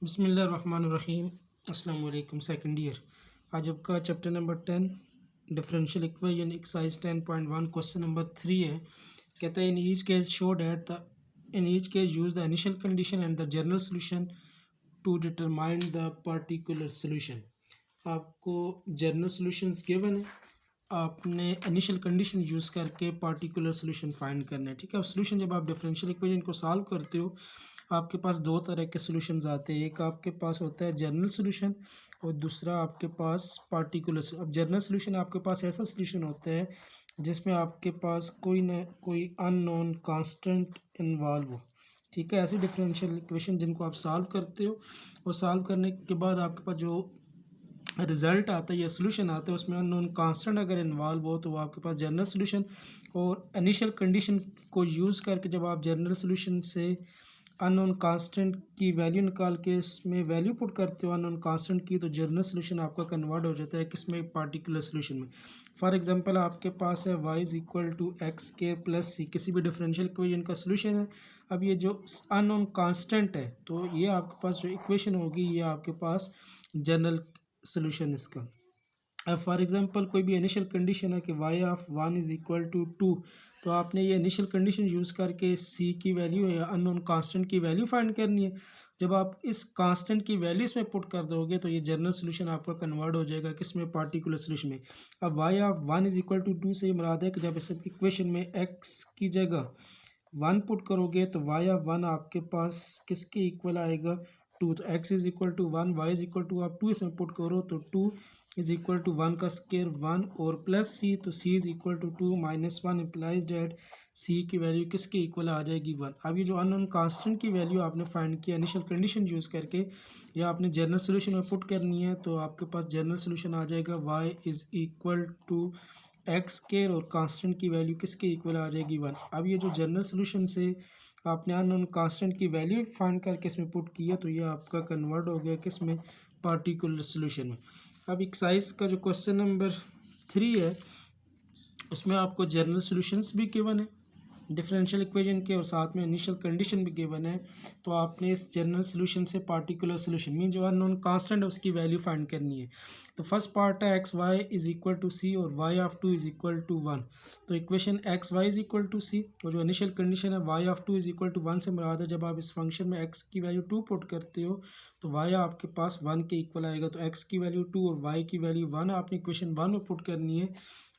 बिस्मिल्लाहिर्रहमानिर्रहीम। अस्सलाम वालेकुम। Second year. आज आपका chapter number 10 differential equation exercise 10.1 question number 3 है। कहता है in each case show that the in each case use the initial condition and the general solution to determine the particular solution. आपको general solutions given है, आपने initial condition use करके particular solution find करना है। ठीक है, अब solution जब आप डिफरेंशियल इक्वेशन को सॉल्व करते हो आपके पास दो तरह के सोल्यूशंस आते हैं। एक आपके पास होता है जनरल सोल्यूशन और दूसरा आपके पास पार्टिकुलर। अब जनरल सोल्यूशन आपके पास ऐसा सोल्यूशन होता है जिसमें आपके पास कोई न कोई अननोन कांस्टेंट इन्वॉल्व हो। ठीक है, ऐसी डिफरेंशियल इक्वेशन जिनको आप सॉल्व करते हो और सॉल्व करने के बाद आपके पास जो रिजल्ट आता है या सोल्यूशन आता है उसमें अननोन कांस्टेंट अगर इन्वॉल्व हो तो वो आपके पास जनरल सोल्यूशन। और इनिशियल कंडीशन को यूज़ करके जब आप जनरल सोल्यूशन से अननोन कांस्टेंट की वैल्यू निकाल के इसमें वैल्यू पुट करते हो अननोन कांस्टेंट की, तो जनरल सोल्यूशन आपका कन्वर्ट हो जाता है किसमें, पार्टिकुलर सोल्यूशन में। फॉर एग्जांपल आपके पास है y is equal to x के प्लस सी, किसी भी डिफरेंशियल इक्वेशन का सोल्यूशन है। अब ये जो अननोन कांस्टेंट है तो ये आपके पास जो इक्वेशन होगी ये आपके पास जनरल सोल्यूशन इसका। अब फॉर एग्जांपल कोई भी इनिशियल कंडीशन है कि y of 1 is equal to 2, तो आपने ये इनिशियल कंडीशन यूज़ करके c की वैल्यू या अननोन कांस्टेंट की वैल्यू फाइंड करनी है। जब आप इस कांस्टेंट की वैल्यू इसमें पुट कर दोगे तो ये जनरल सोल्यूशन आपका कन्वर्ट हो जाएगा किसमें, पार्टिकुलर सोल्यूशन में। अब y of 1 is equal to 2 से ये मुराद है कि जब इस इक्वेशन में x की जगह 1 पुट करोगे तो y ऑफ 1 आपके पास किसके इक्वल आएगा, 2। तो x is equal to 1, y is equal to, आप 2 इसमें पुट करो तो 2 इज़ इक्वल टू 1 का स्केयर 1 और प्लस c, तो c is equal to 2 minus 1 implies that c की वैल्यू किसके इक्वल आ जाएगी, 1। अब ये जो अननोन कांस्टेंट की वैल्यू आपने फाइंड किया इनिशियल कंडीशन यूज़ करके या आपने जनरल सोल्यूशन में पुट करनी है, तो आपके पास जनरल सोल्यूशन आ जाएगा y is equal to x square और कांस्टेंट की वैल्यू किसके इक्वल आ जाएगी, 1। अब ये जो जनरल सोल्यूशन से आपने अननोन कांस्टेंट की वैल्यू फाइंड करके इसमें पुट किया तो ये आपका कन्वर्ट हो गया किसमें, पार्टिकुलर सोल्यूशन में। अब एक्सरसाइज का जो क्वेश्चन नंबर 3 है उसमें आपको जनरल सोल्यूशंस भी गिवन है डिफरेंशियल इक्वेशन के और साथ में इनिशियल कंडीशन भी गिवन है। तो आपने इस जनरल सोल्यूशन से पार्टिकुलर सोल्यूशन में जो अननोन कांस्टेंट है उसकी वैल्यू फाइंड करनी है। तो फर्स्ट पार्ट है X Y is equal to सी और Y of 2 is equal to 1। तो equation X Y is equal to सी और जो इनिशियल कंडीशन है Y of 2 is equal to 1 से मुराद है जब आप इस फंक्शन में एक्स की वैल्यू 2 पुट करते हो तो वाई आपके पास 1 के इक्वल आएगा। तो एक्स की वैल्यू 2 और वाई की वैल्यू 1 आपने इक्वेशन 1 में पुट करनी है।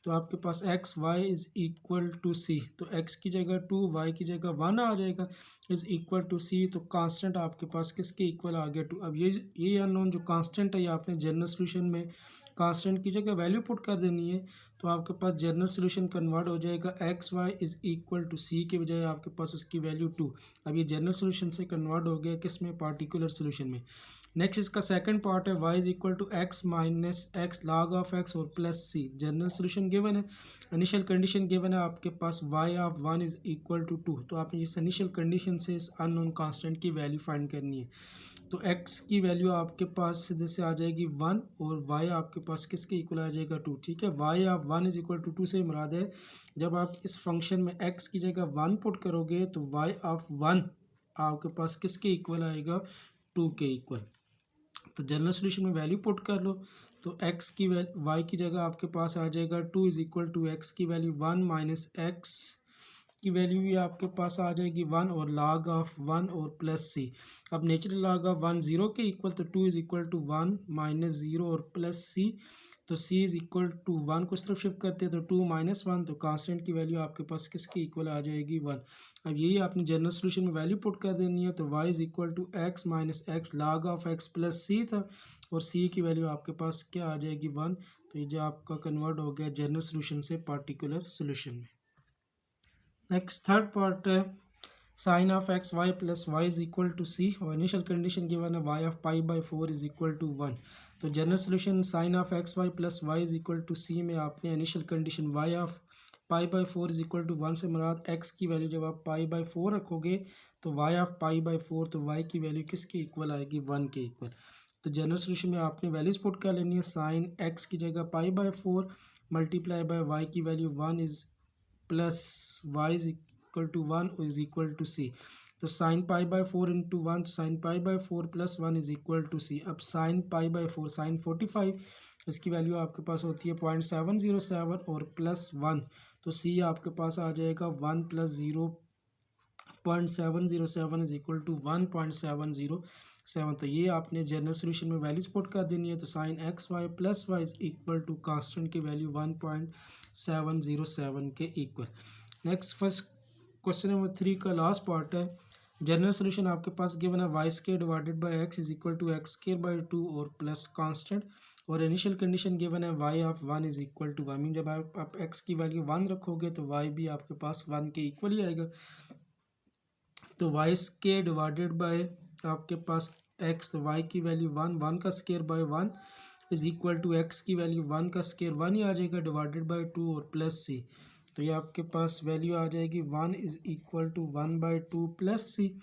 तो आपके पास X Y is equal to सी, तो एक्स की जगह 2, वाई की जगह 1 आ जाएगा, इज़ इक्वल टू सी। तो कांस्टेंट आपके पास किसके इक्वल आ गया, 2। अब ये अननोन जो कांस्टेंट है ये आपने जनरल सोल्यूशन में कांस्टेंट की जगह वैल्यू पुट कर देनी है। तो आपके पास जनरल सोल्यूशन कन्वर्ट हो जाएगा X Y is equal to C के बजाय आपके पास उसकी वैल्यू 2। अब ये जनरल सोल्यूशन से कन्वर्ट हो गया किस में, पार्टिकुलर सोल्यूशन में। नेक्स्ट इसका सेकंड पार्ट है y is equal to x minus x log of x और plus c. General solution given है, इनिशियल कंडीशन गिवन है आपके पास y of 1 is equal to 2। तो आपने इस इनिशियल कंडीशन से इस अननोन कांस्टेंट की वैल्यू फाइंड करनी है। तो x की वैल्यू आपके पास सीधे से आ जाएगी 1 और y आपके पास किसके इक्वल आ जाएगा, 2। ठीक है, y of 1 is equal to 2 से मुराद है जब आप इस फंक्शन में x की जगह 1 पुट करोगे तो y ऑफ 1 आपके पास किसके इक्वल आएगा, 2 के इक्वल। तो जनरल सोल्यूशन में वैल्यू पुट कर लो तो x की y की जगह आपके पास आ जाएगा 2 इज इक्वल टू एक्स की वैल्यू 1 माइनस एक्स की वैल्यू भी आपके पास आ जाएगी 1 और log ऑफ 1 और प्लस सी। अब नेचुरल log ऑफ 1 0 के इक्वल, तो 2 इज इक्वल टू 1 माइनस 0 और प्लस सी। तो c इज इक्वल टू 1 को इस तरफ शिफ्ट करते हैं तो 2 माइनस 1, तो कांस्टेंट की वैल्यू आपके पास किसके इक्वल आ जाएगी, 1। अब यही आपने जनरल सोल्यूशन में वैल्यू पुट कर देनी है। तो y is equal to x minus x log of x plus c था और c की वैल्यू आपके पास क्या आ जाएगी, 1। तो ये जो आपका कन्वर्ट हो गया जनरल सोल्यूशन से पार्टिकुलर सोल्यूशन में। नेक्स्ट थर्ड पार्ट है sine of x y plus y is equal to सी और इनिशियल कंडीशन गिवन है Y of pi by 4 is equal to 1। तो general solution sine of x y plus y is equal to c में आपने initial condition y of pi by 4 is equal to 1 से मुराद x की वैल्यू जब आप पाई by 4 रखोगे तो वाई ऑफ पाई बाई 4, तो वाई की वैल्यू किसके इक्वल आएगी, 1 के इक्वल। तो जनरल सोल्यूशन में आपने वैल्यूज पुट कर लेनी है, साइन एक्स की जगह pi by 4 multiply by y की value 1 is plus y is equal to 1 is equal to सी। तो साइन पाई बाई 4 इंटू 1, तो sine pi by 4 plus 1 is equal to c. अब sine pi by 4 sign 45, इसकी value आपके पास होती है 0.707 और plus 1, तो सी आपके पास आ जाएगा 1 प्लस 0.707 इज इक्वल टू 1.707। तो ये आपने जनरल सोल्यूशन में वैल्यूज पुट कर देनी है। तो sine x y plus y is equal to constant की वैल्यू 1.707 के equal. Next first question number 3 का लास्ट पार्ट है। जनरल सोल्यूशन आपके पास गिवन है y square divided by x is equal to x square by 2 और plus constant, और initial condition given है Y of 1 is equal to 1। Mean जब आप एक्स की वैल्यू 1 रखोगे तो वाई भी आपके पास 1 के इक्वल ही आएगा। तो वाई स्क्वायर डिवाइडेड बाय आपके पास एक्स, तो वाई की वैल्यू 1, 1 का square by 1 is equal to x की वैल्यू 1 का स्क्वायर 1 ही आ जाएगा डिवाइडेड बाय 2 और प्लस सी। तो ये आपके पास वैल्यू आ जाएगी 1 is equal to 1 by 2 plus C.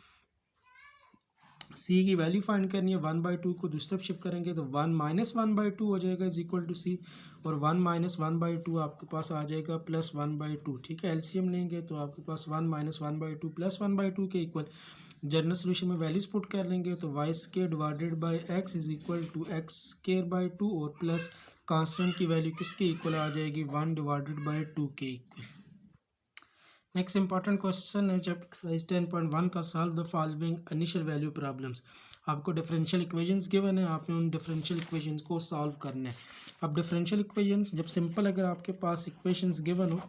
C की वैल्यू फाइंड करनी है, 1 बाई 2 को दूसरी तरफ शिफ्ट करेंगे तो 1 माइनस 1 बाई 2 हो जाएगा इज इक्वल टू सी, और 1 माइनस 1 बाई 2 आपके पास आ जाएगा प्लस 1 बाई 2। ठीक है, एलसीएम लेंगे तो आपके पास 1 माइनस 1 बाई 2 प्लस 1 बाई 2 के इक्वल। जनरल सोल्यूशन में वैल्यूज पुट कर लेंगे तो y square divided by x is equal to x square by 2 और प्लस कांस्टेंट की वैल्यू किसके इक्वल आ जाएगी 1 डिवाइडेड बाई 2 के इक्वल। नेक्स्ट इंपॉर्टेंट क्वेश्चन है जब एक्सरसाइज 10.1 का solve the following initial value problems. आपको डिफरेंशियल इक्वेशंस गिवन है, आपने उन डिफरेंशियल इक्वेशंस को सॉल्व करना है। अब डिफरेंशियल इक्वेशंस जब सिंपल अगर आपके पास इक्वेशंस गिवन हो,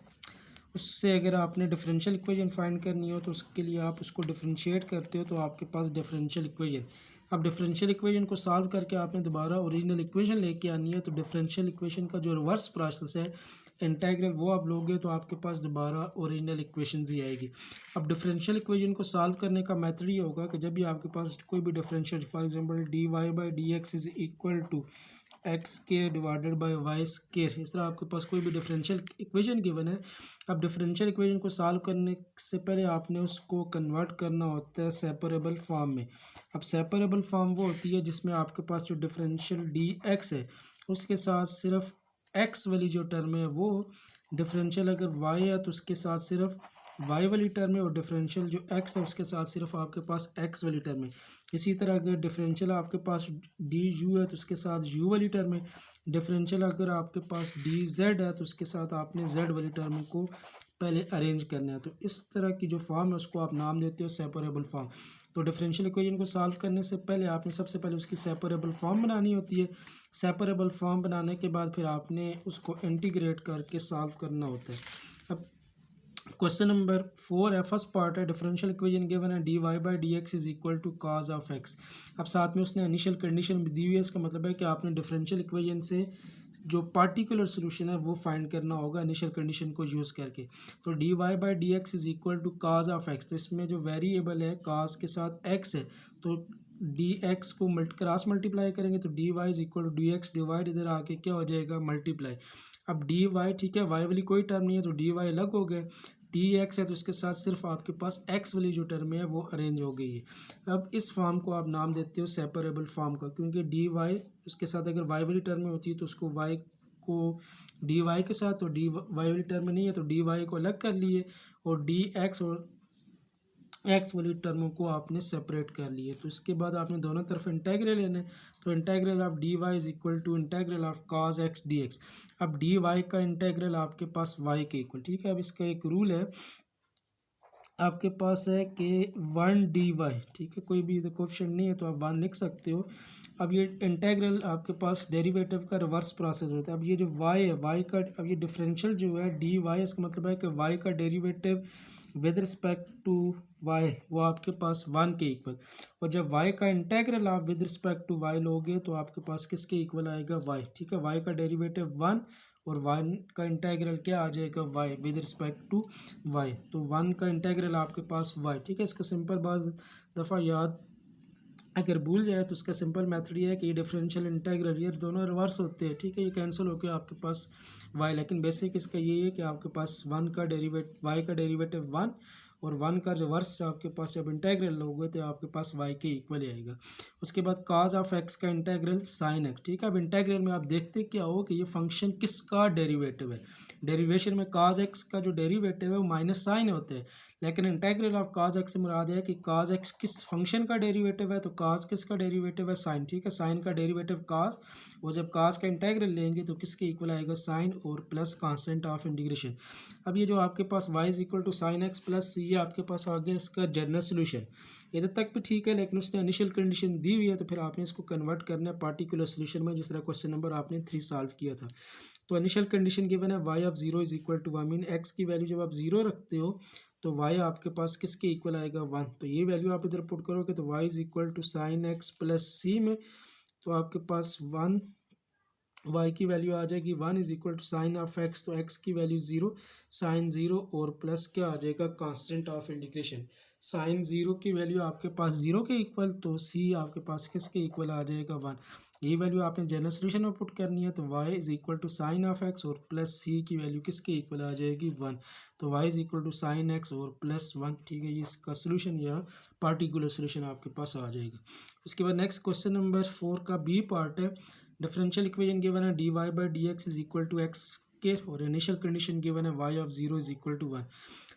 उससे अगर आपने डिफरेंशियल इक्वेशन फाइंड करनी हो तो उसके लिए आप उसको डिफरेंशिएट करते हो तो आपके पास डिफरेंशियल इक्वेशन। अब डिफरेंशियल इक्वेशन को सॉल्व करके आपने दोबारा ओरिजिनल इक्वेशन लेके आनी है, तो डिफरेंशियल इक्वेशन का जो रिवर्स प्रोसेस है इंटीग्रल वो आप लोगे तो आपके पास दोबारा ओरिजिनल इक्वेशन ही आएगी। अब डिफरेंशियल इक्वेशन को सॉल्व करने का मेथड ये होगा कि जब भी आपके पास कोई भी differential, for example d y by d x is equal to x square divided by y square, इस तरह आपके पास कोई भी डिफरेंशियल इक्वेशन गिवन है। अब डिफरेंशियल इक्वेशन को सॉल्व करने से पहले आपने उसको कन्वर्ट करना होता है सेपरेबल फॉर्म में। अब सेपरेबल फॉर्म वो होती है जिसमें आपके पास जो डिफरेंशियल डी एक्स है उसके साथ सिर्फ एक्स वाली जो टर्म है वो डिफरेंशियल, अगर वाई है तो उसके साथ सिर्फ वाई वाली टर्म है, और डिफरेंशियल जो एक्स है उसके साथ सिर्फ आपके पास एक्स वाली टर्म है। इसी तरह अगर डिफरेंशियल आपके पास डी यू है तो उसके साथ यू वाली टर्म है। डिफरेंशियल अगर आपके पास डी जेड है तो उसके साथ आपने जेड वाली टर्म को पहले अरेंज करना है। तो इस तरह की जो फॉर्म है उसको आप नाम देते हो सेपरेबल फॉर्म। तो डिफरेंशियल इक्वेशन को सॉल्व करने से पहले आपने सबसे पहले उसकी सेपरेबल फॉर्म बनानी होती है। सेपरेबल फॉर्म बनाने के बाद फिर आपने उसको इंटीग्रेट करके सॉल्व करना होता है। अब क्वेश्चन नंबर 4 है, फर्स्ट पार्ट है डिफरेंशियल इक्वेशन गिवन है d y by d x is equal to cos of x. अब साथ में उसने इनिशियल कंडीशन भी दी हुई है, इसका मतलब है कि आपने डिफरेंशियल इक्वेशन से जो पार्टिकुलर सोल्यूशन है वो फाइंड करना होगा इनिशियल कंडीशन को यूज़ करके। तो d y by d x is equal to cos of x, तो इसमें जो वेरिएबल है कॉज के साथ एक्स है तो डी एक्स को क्रॉस मल्टीप्लाई करेंगे तो d y is equal to d x divide इधर आके क्या हो जाएगा मल्टीप्लाई। अब डी वाई, ठीक है, वाई वाली कोई टर्म नहीं है तो डी वाई अलग हो गए, डी एक्स है तो इसके साथ सिर्फ आपके पास एक्स वाली जो टर्म है वो अरेंज हो गई है। अब इस फॉर्म को आप नाम देते हो सेपरेबल फॉर्म का, क्योंकि डी वाई उसके साथ अगर वाई वाली टर्म में होती है तो उसको वाई को डी वाई के साथ, तो डी वाई वाली टर्म में नहीं है तो डी वाई को अलग कर लिए, और डी एक्स और एक्स वाली टर्मों को आपने सेपरेट कर लिए। तो इसके बाद आपने दोनों तरफ इंटेग्रल लेना है, तो integral of d y is equal to integral of cos x d x. अब डी वाई का इंटेग्रल आपके पास वाई के इक्वल, ठीक है। अब इसका एक रूल है आपके पास है कि 1 डी वाई, ठीक है, कोई भी कोएफिशिएंट नहीं है तो आप 1 लिख सकते हो। अब ये इंटेग्रल आपके पास डेरिवेटिव का रिवर्स प्रोसेस होता है। अब ये जो वाई है, वाई का, अब ये डिफरेंशियल जो है डी वाई, इसका मतलब है कि वाई का derivative with respect to y वो आपके पास 1 के इक्वल, और जब वाई का इंटेग्रल आप विद रिस्पेक्ट टू वाई लोगे तो आपके पास किसके इक्वल आएगा वाई, ठीक है। वाई का डेरिवेटिव 1 और 1 का इंटेग्रल क्या आ जाएगा y with respect to y, तो 1 का इंटेग्रल आपके पास वाई, ठीक है। इसको सिंपल बाज़ दफ़ा याद अगर भूल जाए तो उसका सिंपल मेथड ये है कि ये डिफरेंशियल इंटेग्रल ये दोनों रिवर्स होते हैं, ठीक है, ये कैंसिल होकर आपके पास वाई, लेकिन बेसिक इसका ये है कि आपके पास 1 का डेरिवेटिव वाई का डेरिवेटिव 1 और 1 का रिवर्स आपके पास जब इंटेग्रल लोगे तो आपके पास y के इक्वल ही आएगा। उसके बाद cos ऑफ x का इंटेग्रल sin x, ठीक है। अब इंटेग्रल में आप देखते क्या हो कि ये फंक्शन किसका डेरिवेटिव है। डेरिवेशन में cos x का जो डेरिवेटिव है वो माइनस साइन होते हैं, लेकिन इंटेग्रल ऑफ cos x से मुराद है कि cos x किस फंक्शन का डेरिवेटिव है, तो cos किसका डेरिवेटिव है, साइन, ठीक है। साइन का डेरिवेटिव cos, और जब cos का इंटेग्रल लेंगे तो किसके इक्वल आएगा, साइन और प्लस कांस्टेंट ऑफ इंटीग्रेशन। अब ये जो आपके पास y is equal to sine x plus c, ये आपके पास आ गया इसका जनरल सोल्यूशन। इधर तक भी ठीक है, लेकिन उसने इनिशियल कंडीशन दी हुई है, तो फिर आपने इसको कन्वर्ट करना है पार्टिकुलर सोल्यूशन में, जिस तरह क्वेश्चन नंबर आपने 3 सॉल्व किया था। तो इनिशियल कंडीशन गिवन है y of 0 is equal to 1, mean x की वैल्यू जब आप 0 रखते हो तो y आपके पास किसके इक्वल आएगा, 1। तो ये वैल्यू आप इधर पुट करोगे तो y is equal to sine x plus c में, तो आपके पास 1, y की वैल्यू आ जाएगी 1 is equal to sine of x, तो x की वैल्यू 0, साइन 0 और प्लस क्या आ जाएगा, कांस्टेंट ऑफ इंटीग्रेशन। साइन 0 की वैल्यू आपके पास 0 के इक्वल, तो c आपके पास किसके इक्वल आ जाएगा, 1। ये वैल्यू आपने जनरल सोल्यूशन में पुट करनी है, तो y is equal to sine of x और प्लस c की वैल्यू किसके इक्वल आ जाएगी, 1। तो y is equal to sine x और प्लस 1, ठीक है। ये इसका सोल्यूशन या पार्टिकुलर सोल्यूशन आपके पास आ जाएगा। उसके बाद नेक्स्ट क्वेश्चन नंबर 4 का बी पार्ट है। डिफरेंशियल इक्वेशन गिवन है dy by d x is equal to x square, और इनिशियल कंडीशन गिवन है y of 0 is equal to 1।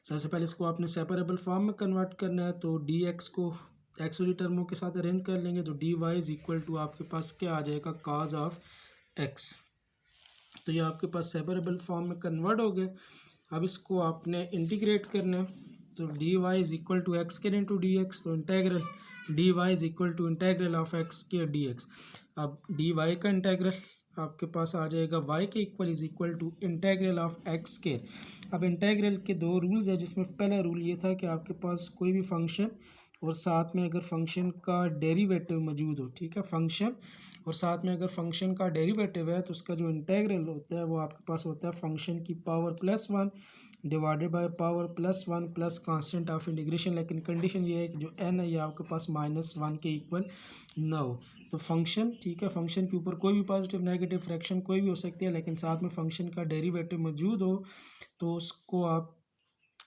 सबसे पहले इसको आपने सेपरेबल फॉर्म में कन्वर्ट करना है, तो dx को एक्स वाली टर्मों के साथ अरेंज कर लेंगे, तो dy इज इक्वल टू आपके पास क्या आ जाएगा, cos ऑफ x। तो ये आपके पास सेपरेबल फॉर्म में कन्वर्ट हो गए। अब इसको आपने इंटीग्रेट करना है, तो dy is equal to x square into d x, तो integral dy is equal to integral of x square d x. अब dy का इंटेग्रल आपके पास आ जाएगा y के equal is equal to integral of x square. अब integral के दो रूल्स है, जिसमें पहला रूल ये था कि आपके पास कोई भी फंक्शन और साथ में अगर फंक्शन का डेरिवेटिव मौजूद हो, ठीक है, फंक्शन और साथ में अगर फंक्शन का डेरिवेटिव है, तो उसका जो इंटेग्रल होता है वो आपके पास होता है फंक्शन की power plus 1 divided by power plus 1 plus constant of integration. लेकिन कंडीशन ये है कि जो n है ये आपके पास -1 के इक्वल ना हो। तो फंक्शन, ठीक है, फंक्शन के ऊपर कोई भी पॉजिटिव नेगेटिव फ्रैक्शन कोई भी हो सकती है, लेकिन साथ में फंक्शन का डेरिवेटिव मौजूद हो, तो उसको आप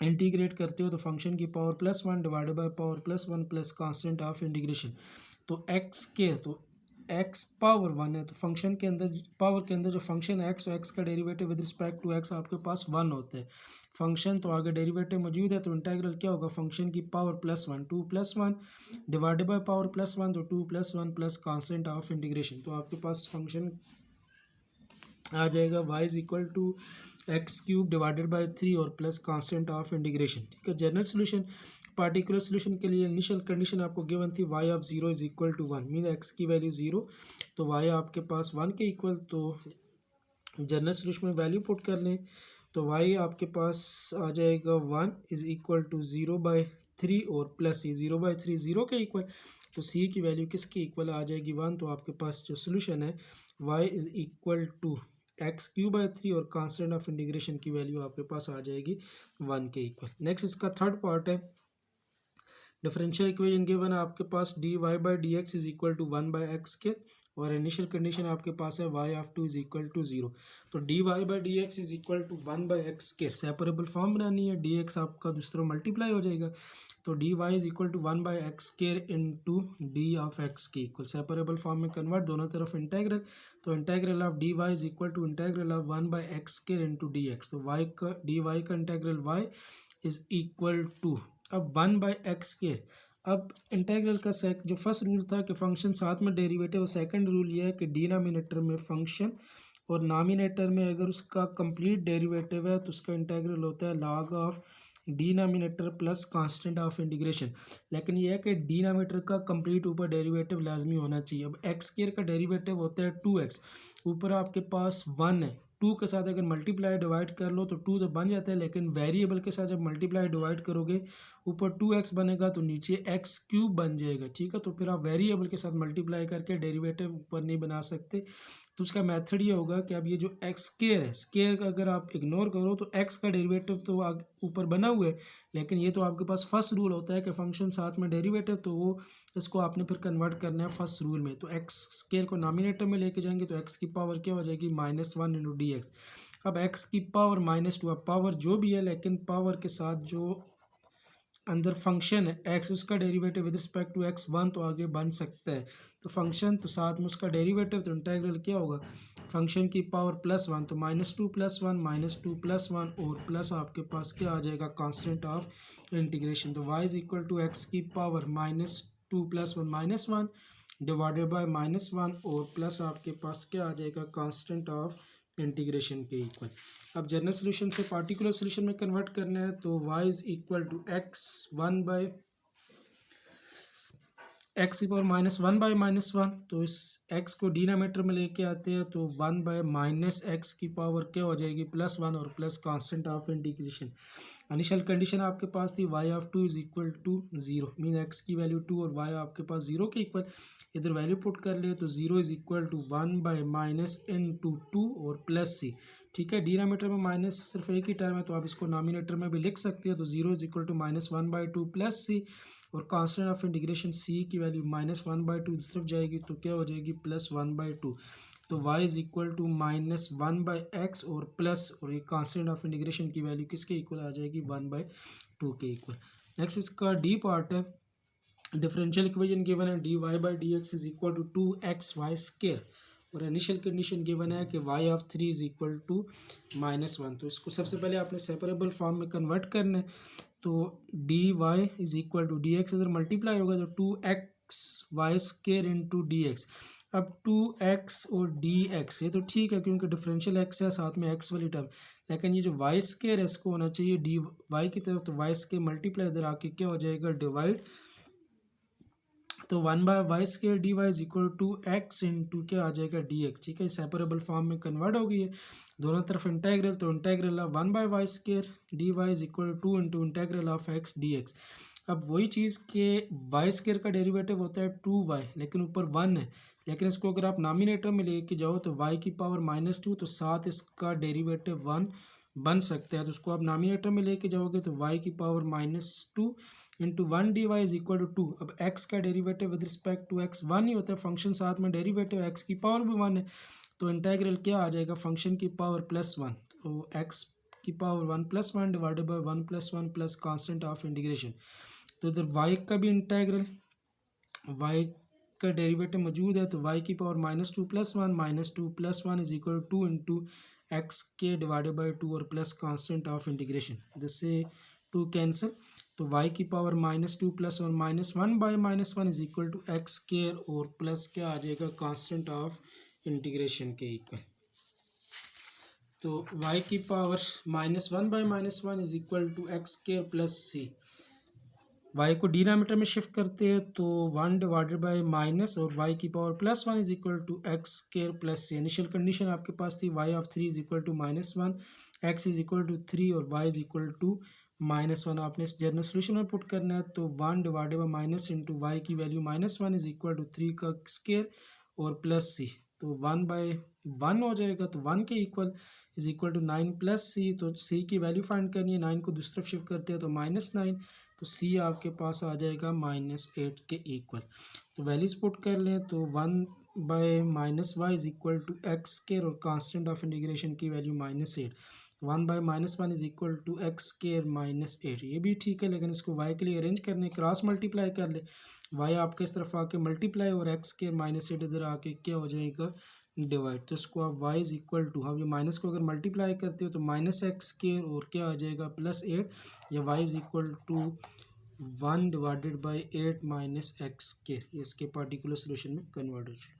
इंटीग्रेट करते हो, तो फंक्शन की power plus 1 divided by power plus 1 plus constant of integration. तो एक्स के, तो एक्स पावर 1 है, तो फंक्शन के अंदर पावर के अंदर जो फंक्शन है एक्स, तो एक्स का derivative with respect to x आपके पास 1 होता है। फंक्शन तो आगे डेरिवेटिव मौजूद है, तो इंटेग्रल क्या होगा, फंक्शन की power plus 1 2 plus 1 divided by power plus 1, तो 2 plus 1 plus constant of integration. तो आपके पास फंक्शन आ जाएगा y is equal to x cube divided by 3 और प्लस कांस्टेंट ऑफ इंटीग्रेशन, ठीक है। जनरल सोल्यूशन, पार्टिकुलर सोल्यूशन के लिए इनिशियल कंडीशन आपको गिवन थी y of 0 is equal to 1, mean x की वैल्यू 0, तो y आपके पास 1 के इक्वल। तो जनरल सोल्यूशन में वैल्यू पुट कर लें, तो y आपके पास आ जाएगा 1 इज इक्वल टू 0 बाई 3 और प्लस ये 0 बाई 3 0 के इक्वल, तो c की वैल्यू किसके इक्वल आ जाएगी, 1। तो आपके पास जो सोल्यूशन है y is equal to x cube by 3 और कांस्टेंट ऑफ इंटीग्रेशन की वैल्यू आपके पास आ जाएगी 1 के इक्वल। नेक्स्ट इसका थर्ड पार्ट है। डिफरेंशियल इक्वेशन गिवन है आपके पास dy by d x is equal to 1 by x के, और इनिशियल कंडीशन आपके पास है y of 2 is equal to 0। तो dy by d x is equal to 1 by x के, सेपरेबल फॉर्म बनानी है, dx आपका दूसरा मल्टीप्लाई हो जाएगा, तो dy is equal to 1 by x square into d of x के इक्वल, सेपरेबल फॉर्म में कन्वर्ट, दोनों तरफ इंटेग्रल, तो integral of dy is equal to integral of 1 by x square into d x. तो y का dy का integral y is equal to, अब 1 by x square. अब इंटेग्रल का जो फर्स्ट रूल था कि फंक्शन साथ में डेरिवेटिव, और सेकंड रूल ये है कि डिनोमिनेटर में फंक्शन और नामिनेटर में अगर उसका कंप्लीट डेरिवेटिव है तो उसका इंटेग्रल होता है log of denominator plus constant of integration. लेकिन यह है कि डिनोमिनेटर का कंप्लीट ऊपर डेरिवेटिव लाजमी होना चाहिए। अब एक्स स्क्वायर का डेरिवेटिव होता है 2x, ऊपर आपके पास 1 है, 2 के साथ अगर मल्टीप्लाई डिवाइड कर लो तो 2 तो बन जाता है, लेकिन वेरिएबल के साथ जब मल्टीप्लाई डिवाइड करोगे ऊपर 2x बनेगा तो नीचे एक्स क्यूब बन जाएगा, ठीक है। तो फिर आप वेरिएबल के साथ मल्टीप्लाई करके डेरिवेटिव ऊपर नहीं बना सकते, तो उसका मेथड ये होगा कि अब ये जो एक्स स्क्वायर है, स्क्वायर का अगर आप इग्नोर करो तो एक्स का डेरिवेटिव तो ऊपर बना हुआ है, लेकिन ये तो आपके पास फर्स्ट रूल होता है कि फंक्शन साथ में डेरिवेटिव, तो वो इसको आपने फिर कन्वर्ट करना है फर्स्ट रूल में। तो एक्स स्क्वायर को नॉमिनेटर में लेके जाएंगे तो एक्स की पावर क्या हो जाएगी, -1 इंटू डी एक्स। अब एक्स की पावर -2, अब पावर जो भी है, लेकिन पावर के साथ जो अंदर फंक्शन है एक्स, उसका derivative with respect to x one तो आगे बन सकता है, तो फंक्शन तो साथ में उसका डेरिवेटिव, तो इंटीग्रल क्या होगा फंक्शन की पावर प्लस वन, तो -2 + 1 -2 + 1 और प्लस आपके पास क्या आ जाएगा कांस्टेंट ऑफ इंटीग्रेशन। तो y is equal to x की पावर -2 + 1 -1 डिवाइडेड बाय -1 और प्लस आपके पास क्या आ जाएगा कांस्टेंट ऑफ इंटीग्रेशन के इक्वल। अब जनरल सोल्यूशन से पार्टिकुलर सोल्यूशन में कन्वर्ट करना है, तो y is equal to x -1 by -1, तो इस x को डिनोमिनेटर में लेके आते हैं, तो 1 बाय -x की पावर क्या हो जाएगी +1 और plus constant of integration. Initial condition आपके पास थी y of 2 is equal to 0, mean x की वैल्यू 2 और y आपके पास 0 के इक्वल। इधर वैल्यू पुट कर ले तो 0 इज इक्वल टू 1 बाय -(2) और प्लस c। ठीक है, डिनोमिनेटर में माइनस सिर्फ एक ही टर्म है, तो आप इसको नॉमिनेटर में भी लिख सकते हो, तो 0 is equal to -1/2 plus c और कांस्टेंट ऑफ इंटीग्रेशन c की वैल्यू -1/2 इस तरफ जाएगी, तो क्या हो जाएगी +1/2। तो y is equal to -1/x और प्लस और ये कांस्टेंट ऑफ इंटीग्रेशन की वैल्यू किसके इक्वल आ जाएगी 1/2 के इक्वल। नेक्स्ट इसका डी पार्ट है, डिफरेंशियल इक्वेशन गिवन है dy/dx is equal to 2xy² और इनिशियल कंडीशन गिवन है कि y of 3 is equal to -1। तो इसको सबसे पहले आपने सेपरेबल फॉर्म में कन्वर्ट करना है, तो dy is equal to dx इधर मल्टीप्लाई होगा तो 2xy² इंटू dx। अब 2x और dx ये तो ठीक है क्योंकि डिफरेंशियल x है साथ में x वाली टर्म, लेकिन ये जो y² है इसको होना चाहिए dy की तरफ, तो y² मल्टीप्लाई इधर आके क्या हो जाएगा डिवाइड, तो 1/y² dy is equal to x into क्या आ जाएगा dx। ठीक है, सेपरेबल फॉर्म में कन्वर्ट हो गई है, दोनों तरफ इंटीग्रल, तो integral of 1/y² dy is equal two into integral of x dx। अब वही चीज़ के y² का डेरिवेटिव होता है 2y, लेकिन ऊपर 1 है, लेकिन इसको अगर आप नॉमिनेटर में लेके जाओ तो y की पावर -2, तो साथ इसका डेरिवेटिव 1 बन सकता है, तो उसको आप नॉमिनेटर में लेके जाओगे तो y की power -2 into 1 dy is equal to 2। अब x का derivative with respect to x 1 ही होता है, फंक्शन साथ में डेरिवेटिव x की पावर भी 1 है, तो इंटीग्रल क्या आ जाएगा फंक्शन की पावर +1, तो x की power 1 + 1 divided by 1 + 1 plus constant of integration. तो इधर y का भी इंटीग्रल, y का डेरिवेटिव मौजूद है, तो y की power -2 + 1 -2 + 1 is equal to 2 into x के डिवाइडेड बाई 2 और प्लस कांस्टेंट ऑफ इंटीग्रेशन, जिससे 2 कैंसिल, तो y की power -2 + 1 -1 by -1 is equal to x² और प्लस क्या आ जाएगा कांस्टेंट ऑफ इंटीग्रेशन के इक्वल। तो y की power -1 by -1 is equal to x² plus c। y को डिनोमिनेटर में शिफ्ट करते हैं तो 1 डिवाइडेड बाय माइनस और y की power +1 is equal to x² plus c। Initial condition आपके पास थी y of 3 is equal to -1, x is equal to 3 और y इज इक्वल टू -1। आपने इस जनरल सोल्यूशन में पुट करना है, तो 1 divided by minus into y की वैल्यू -1 इज इक्वल टू 3 का स्क्वायर और प्लस c, तो 1/1 हो जाएगा, तो 1 के equal is equal to 9 + c। तो c की वैल्यू फाइंड करनी है, 9 को दूसरी तरफ शिफ्ट करते हैं तो -9, तो c आपके पास आ जाएगा -8 के इक्वल। तो वैल्यूज पुट कर लें, तो 1/-y is equal to x² और कांस्टेंट ऑफ इंटीग्रेशन की value -8, 1/-1 is equal to x² -8, ये भी ठीक है, लेकिन इसको y के लिए अरेंज करने क्रॉस मल्टीप्लाई कर ले, y आपके इस तरफ आके मल्टीप्लाई और x² -8 इधर आके क्या हो जाएगा डिवाइड, तो इसको आप y इज इक्वल टू, आप ये माइनस को अगर मल्टीप्लाई करते हो तो -x² और क्या आ जाएगा +8, या y is equal to 1 divided by 8 -x², इसके पार्टिकुलर सोल्यूशन में कन्वर्ट हो जाए।